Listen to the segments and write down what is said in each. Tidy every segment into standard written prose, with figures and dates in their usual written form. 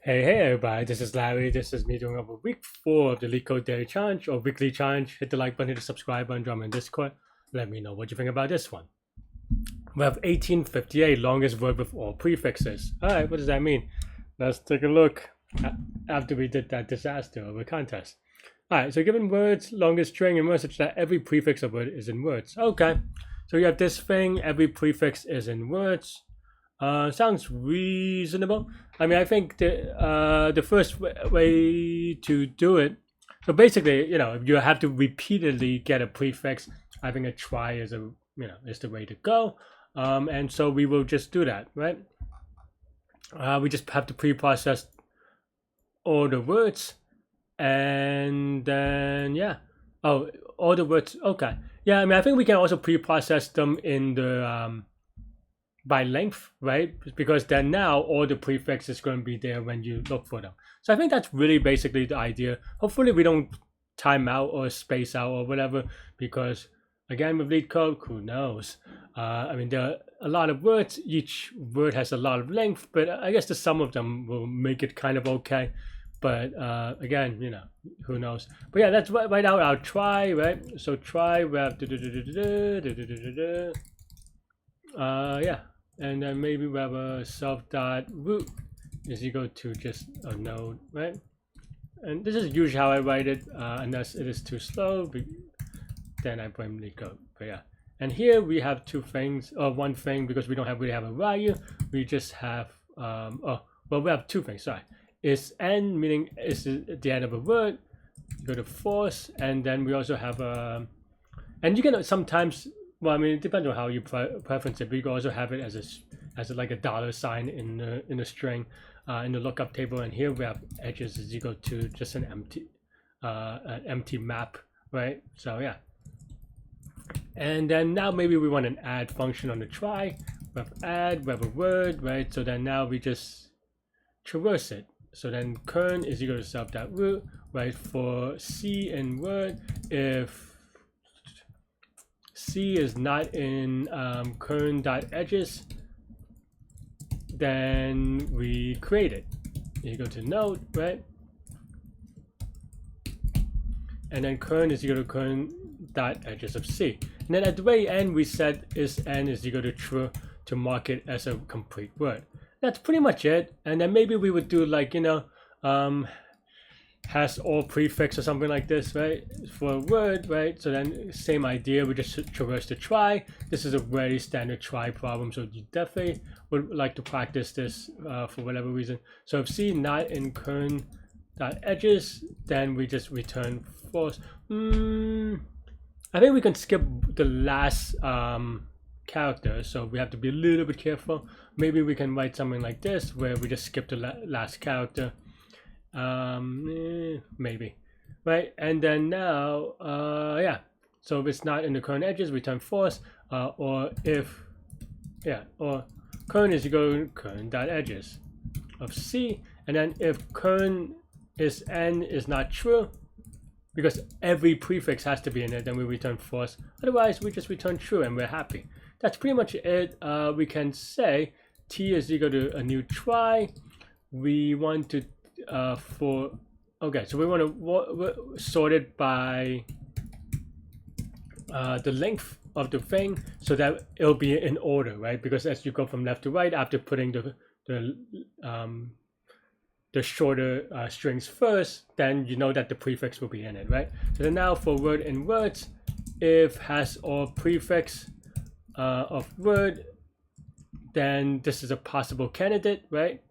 Hey everybody, this is Larry. This is me doing over week 4 of the Leetcode Daily Challenge or Weekly Challenge. Hit the like button, hit the subscribe button, join me in Discord. Let me know what you think about this one. We have 1858, longest word with all prefixes. Alright, what does that mean? Let's take a look after we did that disaster of a contest. Alright, so given words, longest string in words such that every prefix of word is in words. Okay, so you have this thing, every prefix is in words. Sounds reasonable. I mean, I think the first way to do it. So basically, you have to repeatedly get a prefix. I think a try is is the way to go. And so we will just do that, right? We just have to pre-process all the words, and then all the words. Okay, yeah. I mean, I think we can also pre-process them in the by length, right? Because then now all the prefix is going to be there when you look for them. So I think that's really basically the idea. Hopefully we don't time out or space out or whatever, because again with Leetcode, who knows? I mean, there are a lot of words. Each word has a lot of length, but I guess the sum of them will make it kind of okay. But again, who knows? But yeah, let's write out our try, right? So try, we have yeah. And then maybe we have a self.root is equal to just a node, right? And this is usually how I write it, unless it is too slow, then I blame Leetcode. But yeah, and here we have two things, or one thing, because we don't really have a value. We just have, we have two things, sorry. Is n, meaning is the end of a word, you go to force, and then we also have, and you can sometimes, well, I mean, it depends on how you preference it, but you can also have it as like a dollar sign in the string, in the lookup table. And here we have edges is equal to just an empty map, right? So yeah. And then now maybe we want an add function on the try. We have add, we have a word, right? So then now we just traverse it. So then kern is equal to self.root, right? For C in word, if C is not in kern.edges, then we create it. You go to node, right? And then kern is equal to kern.edges of C. And then at the very end, we set is n is equal to true to mark it as a complete word. That's pretty much it. And then maybe we would do like, has all prefix or something like this, right? For a word, right? So then same idea, we just traverse the try. This is a very standard try problem, so you definitely would like to practice this for whatever reason. So if C not in kern.edges, then we just return false. I think we can skip the last character, so we have to be a little bit careful. Maybe we can write something like this where we just skip the last character. Maybe, right? And then now, yeah, so if it's not in the kern edges, return false, or if, or kern is equal to kern.edges of C. And then if kern is n is not true, because every prefix has to be in it, then we return false. Otherwise, we just return true and we're happy. That's pretty much it. We can say T is equal to a new try. We want to so we want to sort it by the length of the thing, so that it'll be in order, right? Because as you go from left to right, after putting the shorter strings first, then you know that the prefix will be in it, right? So then now for word in words, if has all prefix of word, then this is a possible candidate, right?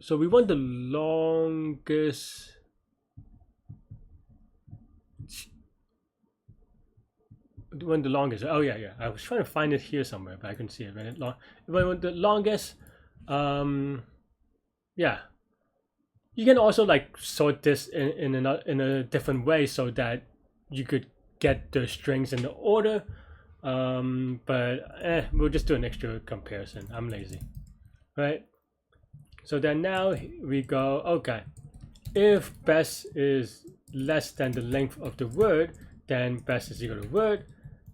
So we want the longest. Oh yeah. I was trying to find it here somewhere, but I couldn't see it. Right? If I want the longest, yeah. You can also like sort this in a different way so that you could get the strings in the order. But we'll just do an extra comparison. I'm lazy, right? So then now we go, okay, if best is less than the length of the word, then best is equal to word.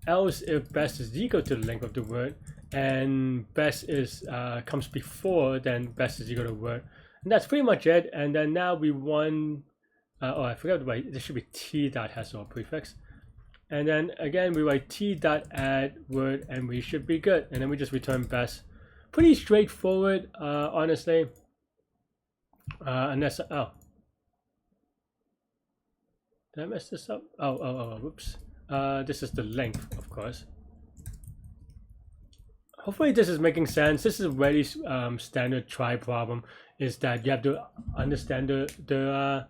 Else, if best is equal to the length of the word, and best is comes before, then best is equal to word. And that's pretty much it. And then now we want, oh, I forgot to write, this should be t dot hello prefix. And then again, we write t dot add word, and we should be good. And then we just return best. Pretty straightforward, honestly. Unless, oh. Did I mess this up? Oh, whoops. This is the length, of course. Hopefully this is making sense. This is a very standard try problem, is that you have to understand the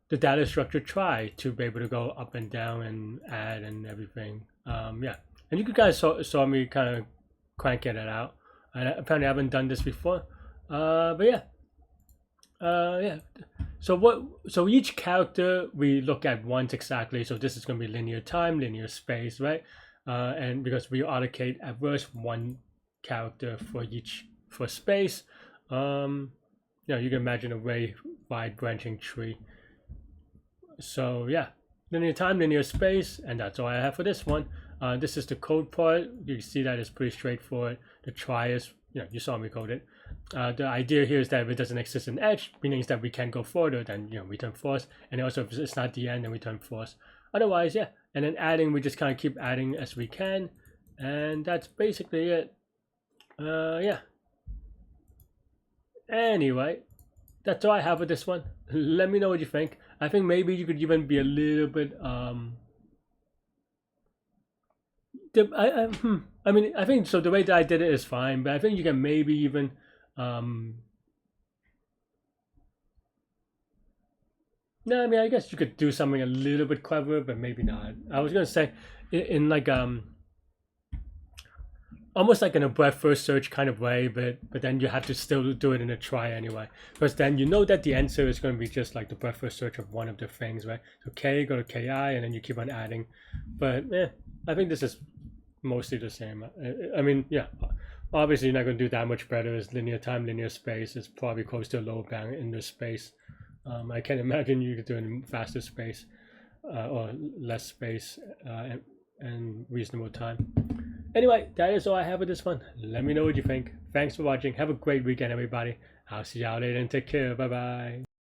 data structure try to be able to go up and down and add and everything. Yeah, and you guys saw me kind of cranking it out. I apparently haven't done this before, but yeah. Yeah. So each character we look at once exactly. So this is going to be linear time, linear space, right? And because we allocate at first one character for space, you know, you can imagine a very wide branching tree. So yeah, linear time, linear space, and that's all I have for this one. This is the code part. You can see that it's pretty straightforward. The try is, you know, you saw me code it. The idea here is that if it doesn't exist in edge, meaning that we can't go further, then, you know, we turn false. And also if it's not the end, then we turn false. Otherwise, yeah. And then adding, we just kind of keep adding as we can, and that's basically it. Yeah. Anyway, that's all I have with this one. Let me know what you think. I think maybe you could even be a little bit I mean, I think so. The way that I did it is fine, but I think you can maybe even no, I mean, I guess you could do something a little bit clever, but maybe not. I was gonna say in like almost like in a breadth first search kind of way, but then you have to still do it in a try anyway, because then you know that the answer is going to be just like the breadth first search of one of the things, right? So K, go to Ki, and then you keep on adding. But I think this is mostly the same. I mean, yeah, obviously you're not going to do that much better as linear time, linear space. It's probably close to a low bound in the space. I can't imagine you could do it in faster space or less space and reasonable time. Anyway, that is all I have with this one. Let me know what you think. Thanks for watching. Have a great weekend, everybody. I'll see y'all later and take care. Bye bye.